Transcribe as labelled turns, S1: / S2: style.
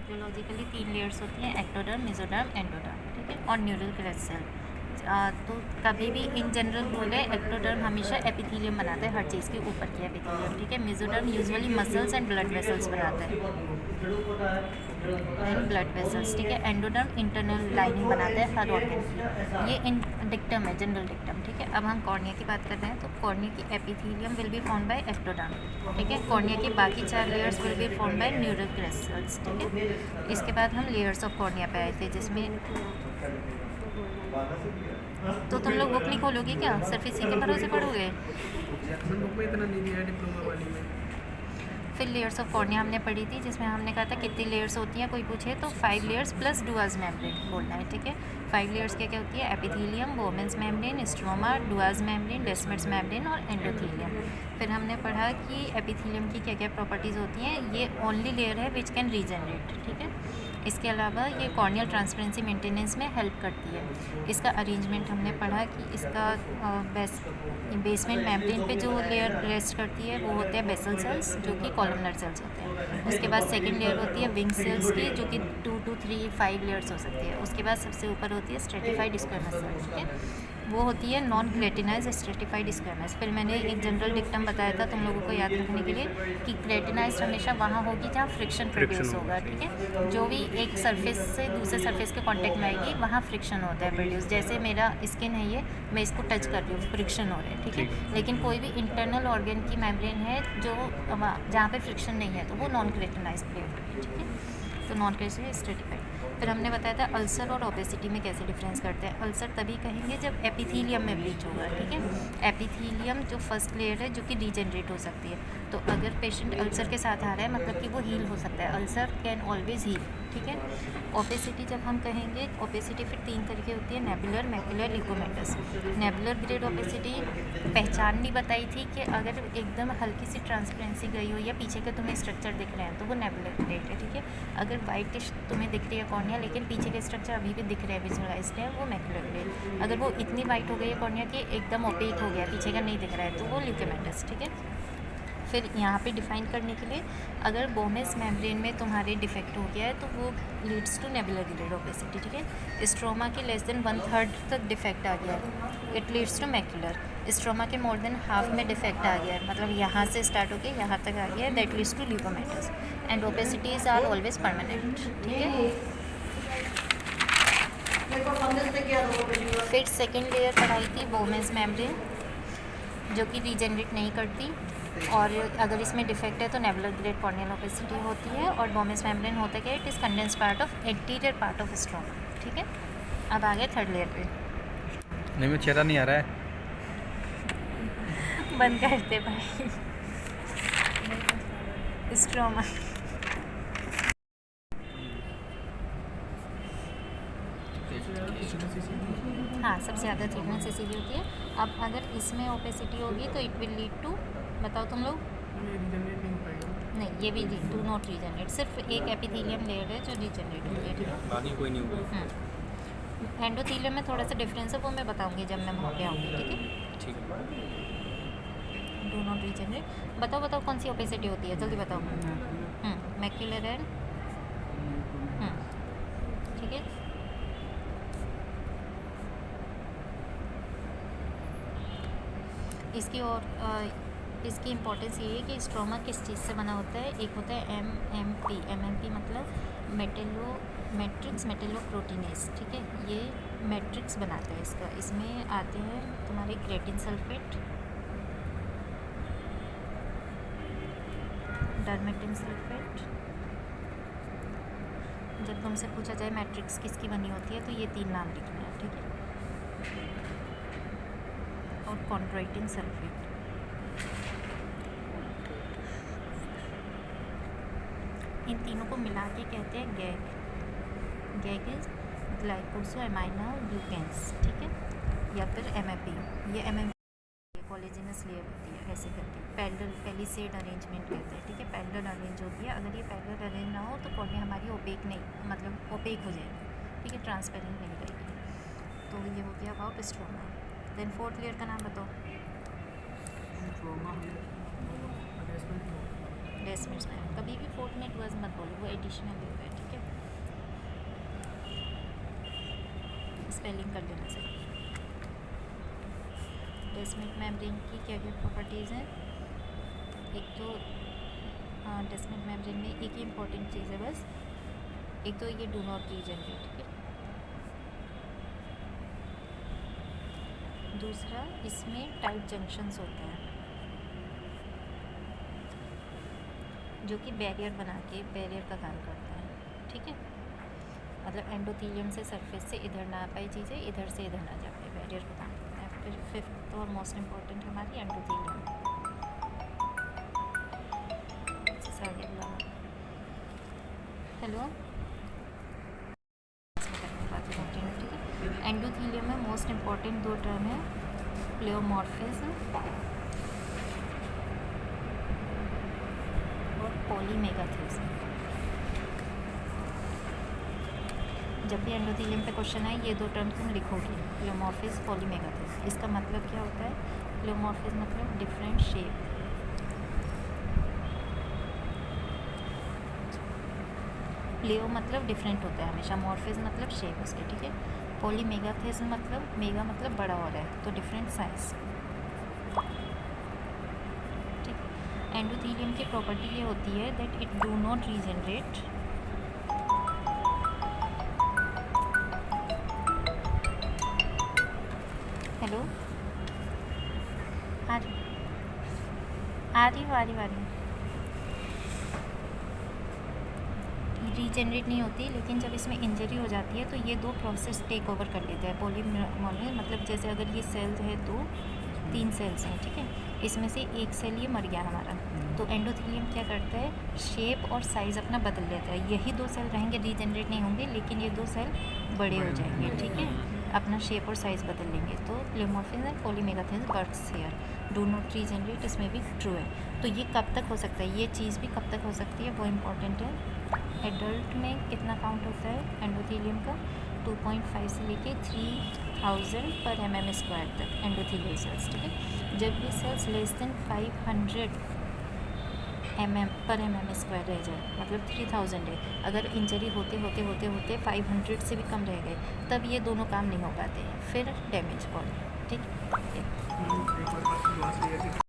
S1: इटियोलॉजिकली 3 layers होती हैं, ectoderm, mesoderm, endoderm, ठीक है, और न्यूरल क्रेस्ट सेल। तो कभी भी इन जनरल बोले एक्टोडर्म हमेशा एपिथेलियम बनाता है, हर चीज़ के ऊपर की एपिथेलियम, ठीक है। Mesoderm usually muscles and blood vessels बनाता है, एंड ब्लड वेसल्स, ठीक है। एंडोडर्म इंटरनल लाइनिंग बनाता है हर ऑर्गन की। ये इन डिक्टम है, जनरल डिक्टम, ठीक है। अब हम कॉर्निया की बात कर रहे हैं, तो कॉर्निया की epithelium will be form by ectoderm, ठीक है। कॉर्निया की बाकी 4 layers will be form by neural crestals, ठीक है। इसके बाद हम लेयर्स ऑफ कॉर्निया पे आए थे, जिसमें तो तुम लोग बुक नहीं खोलोगे क्या, सिर्फ इसी के भरोसे पढ़ोगे?
S2: बुक में इतना नहीं दिया है डिप्लोमा वाली में।
S1: फिर लेयर्स ऑफ कॉर्निया हमने पढ़ी थी, जिसमें हमने कहा था कितनी लेयर्स होती हैं, कोई पूछे तो 5 लेयर्स प्लस डुआज मेम्ब्रेन बोलना है, ठीक है। 5 लेयर्स क्या क्या होती है? Epithelium, Bowman's membrane, stroma, Dua's membrane, Descemet's membrane और एंडोथेलियम। फिर हमने पढ़ा कि एपिथेलियम की क्या क्या प्रॉपर्टीज़ होती हैं। ये ओनली लेयर है विच कैन रीजनरेट, ठीक है। इसके अलावा ये कॉर्नियल ट्रांसपेरेंसी मेंटेनेंस में हेल्प करती है। इसका अरेंजमेंट हमने पढ़ा कि इसका बेसमेंट मेम्ब्रेन पे जो लेयर रेस्ट करती है वो होते हैं बेसल सेल्स, जो कि कॉलमनर सेल्स होते हैं। उसके बाद सेकंड लेयर होती है विंग सेल्स की, जो कि 2 to 3 5 लेयर्स हो सकती है। उसके बाद सबसे ऊपर होती है स्ट्रेटिफाइड स्क्वेमस सेल्स, ठीक है। वो होती है नॉन क्रेटिनाइज स्ट्रेटिफाइड स्क्वेमस। फिर मैंने एक जनरल डिक्टम बताया था तुम लोगों को याद रखने के लिए कि क्रेटिनाइज हमेशा वहाँ होगी जहाँ फ्रिक्शन प्रोड्यूस होगा, ठीक है। जो भी एक सरफेस से दूसरे सरफेस के कांटेक्ट में आएगी वहाँ फ्रिक्शन होता है प्रोड्यूस। जैसे मेरा स्किन है, ये मैं इसको टच कर रही हूँ, फ्रिक्शन हो रहा है, ठीक है। लेकिन कोई भी इंटरनल ऑर्गन की मेम्ब्रेन है जो जहाँ पे फ्रिक्शन नहीं है, तो वो नॉन क्रेटिनाइज प्लेट होगी, ठीक है। तो नॉन क्रेटिनाइज स्ट्रेटिफाइड। फिर हमने बताया था अल्सर और ओबेसिटी में कैसे डिफरेंस करते हैं। अल्सर तभी कहेंगे जब एपिथेलियम में ब्लीच होगा, ठीक है। एपिथेलियम जो फर्स्ट लेयर है जो कि रीजनरेट हो सकती है। तो अगर पेशेंट अल्सर के साथ आ रहा है मतलब कि वो हील हो सकता है, अल्सर कैन ऑलवेज हील, ठीक है। ओबेसिटी जब हम कहेंगे, ओबेसिटी फिर 3 तरीके होती है, nebular, macular, leucomatous. Nebular grade opacity पहचान नहीं बताई थी कि अगर एकदम हल्की सी ट्रांसपेरेंसी गई हो या पीछे के तुम्हें स्ट्रक्चर दिख रहे हैं तो वो नेबुलर ग्रेड है, ठीक है। अगर वाइटिश तुम्हें दिख रही है कॉर्निया लेकिन पीछे के स्ट्रक्चर अभी भी दिख रहे हैं, विजुअलाइज्ड है, वो मैक्युलर ग्रेड। अगर वो इतनी वाइट हो गई है कॉर्निया कि एकदम ओपेक हो गया, पीछे का नहीं दिख रहा है, तो वो ल्यूकेमेटस, ठीक है। फिर यहाँ पे डिफाइन करने के लिए अगर बोमेस मेम्ब्रेन में तुम्हारे डिफेक्ट हो गया है तो वो leads to nebular grade opacity, ठीक है। स्ट्रोमा के लेस देन 1/3 तक डिफेक्ट आ गया है, it leads to macular. Stroma के मोर देन हाफ में डिफेक्ट आ गया है, मतलब यहाँ से स्टार्ट होकर यहाँ तक आ गया है, that leads to leucomatous. And opacities are always permanent, ठीक है। फिर सेकेंड लेयर पढ़ाई थी बोमेस मेम्ब्रेन, जो कि रीजनरेट नहीं करती, और अगर इसमें डिफेक्ट है तो नेबुलर ग्रेड कॉर्नियल ओबेसिटी होती है। और बोमेस मेम्ब्रेन होता है, it is condense part of anterior part of stroma, ठीक है। अब आ गए थर्ड लेयर पे।
S2: नहीं, मैं चेहरा नहीं आ रहा है।
S1: बंद करते भाई। स्ट्रोमा हाँ, सबसे ज़्यादा थिकनेस इसीलिए होती है। अब अगर इसमें ओपेसिटी होगी तो इट विल लीड टू, बताओ तुम लोग। नहीं, ये भी डू नॉट रीजनरेट, सिर्फ एक एपिथेलियम लेयर है जो रीजनरेट होती है, ठीक है।
S2: बाकी कोई नहीं होगा।
S1: एंडोथेलियम में थोड़ा सा डिफरेंस है, वो मैं बताऊंगी जब मैं वहाँ पे आऊँगी, ठीक है।
S2: ठीक है।
S1: Do not regenerate. बताओ बताओ कौन सी ओपेसिटी होती है, जल्दी बताओ। मैक्युलर एंड ठीक है। इसकी और इसकी इम्पोर्टेंस ये है कि स्ट्रोमा किस चीज़ से बना होता है। एक होता है एमएमपी मतलब मैट्रिक्स मेटेलोप्रोटीनेस, ठीक है। ये मैट्रिक्स बनाता है इसका। इसमें आते हैं तुम्हारे क्रेटिन सल्फेट, डर्मेटिन सल्फेट। जब तुमसे पूछा जाए मैट्रिक्स किसकी बनी होती है तो ये 3 नाम लिखना है, ठीक है। और कॉन्ड्राइटिन सल्फेट। इन तीनों को मिला के कहते हैं गैग इज ग्लाइकोसोएमाइनोग्लूकेन्स, ठीक है, या फिर एमएपी। ये एमएपी कोलेजिनस लेयर होती है, ऐसे करके पैलिसेड अरेंजमेंट कहते हैं, ठीक है। पैरेलल अरेंज होती है। अगर ये पैरेलल अरेंज ना हो तो कॉर्निया हमारी ओपेक नहीं, मतलब ओपेक हो जाएगी, ठीक है, ट्रांसपेरेंट नहीं रहेगी। तो ये हो गया about stroma. Then fourth layer का नाम बताओ। डेस्मिट्स में कभी भी फोर्थ में डुअस मत बोलो, वो एडिशनल होता है, ठीक है। स्पेलिंग कर लेना सर। डेस्मिट मेम्ब्रेन की क्या क्या प्रॉपर्टीज़ हैं? एक तो डेस्मिट मेम्ब्रेन में एक ही इम्पॉर्टेंट चीज़ है बस, एक तो ये डू नॉट रीजनरेट, ठीक है। दूसरा, इसमें टाइट जंक्शंस होते हैं जो कि बैरियर बना के बैरियर का काम करते हैं, ठीक है। मतलब एंडोथीलियम से सरफेस से इधर ना आ पाई चीज़ें, इधर से इधर ना जा पाए, बैरियर का काम करते हैं। फिर फिफ्थ और मोस्ट इम्पॉर्टेंट हमारी एंडोथीलियम। हेलो, ठीक है। एंडोथीलियम में मोस्ट इम्पॉर्टेंट दो टर्म है, प्लेओमॉर्फिज्म और पॉलीमेगाथिज्म। जब भी एंडोथीलियम पे क्वेश्चन आए ये दो टर्म तुम लिखोगे, प्लेओमॉर्फिज्म, पॉलीमेगाथिज्म। इसका मतलब क्या होता है? प्लेओमॉर्फिज्म मतलब डिफरेंट शेप, प्लेओ मतलब डिफरेंट होता है हमेशा, मॉर्फिज्म मतलब शेप उसके, ठीक है। पॉलीमेगाथिज्म मतलब मेगा मतलब बड़ा हो रहा है, तो डिफरेंट साइज, ठीक। एंडोथीलियम की प्रॉपर्टी ये होती है that it do not regenerate, hello, आ रही रीजनरेट नहीं होती, लेकिन जब इसमें इंजरी हो जाती है तो ये दो प्रोसेस टेक ओवर कर लेते हैं। पॉलीमॉर्फिज्म मतलब जैसे अगर ये सेल्स है तो 3 सेल्स हैं, ठीक है, इसमें से एक सेल ये मर गया हमारा, तो एंडोथीलियम क्या करता है? शेप और साइज़ अपना बदल लेता है। यही 2 सेल रहेंगे, रीजनरेट नहीं होंगे, लेकिन ये 2 सेल बड़े हो जाएंगे, ठीक है, अपना शेप और साइज़ बदल लेंगे। तो pleomorphism and polymegathism works here, do not regenerate इसमें भी ट्रू है। तो ये कब तक हो सकता है? ये चीज़ भी कब तक हो सकती है वो इम्पॉर्टेंट है। एडल्ट में कितना काउंट होता है एंडोथीलियम का? 2.5 से लेके 3000 पर mm² तक एंडोथीलियल सेल्स, ठीक है। जब ये सेल्स लेस देन 500 पर mm² रह जाए, मतलब 3000 है, अगर इंजरी होते 500 से भी कम रह गए, तब ये दोनों काम नहीं हो पाते, फिर डैमेज बॉडी, ठीक है।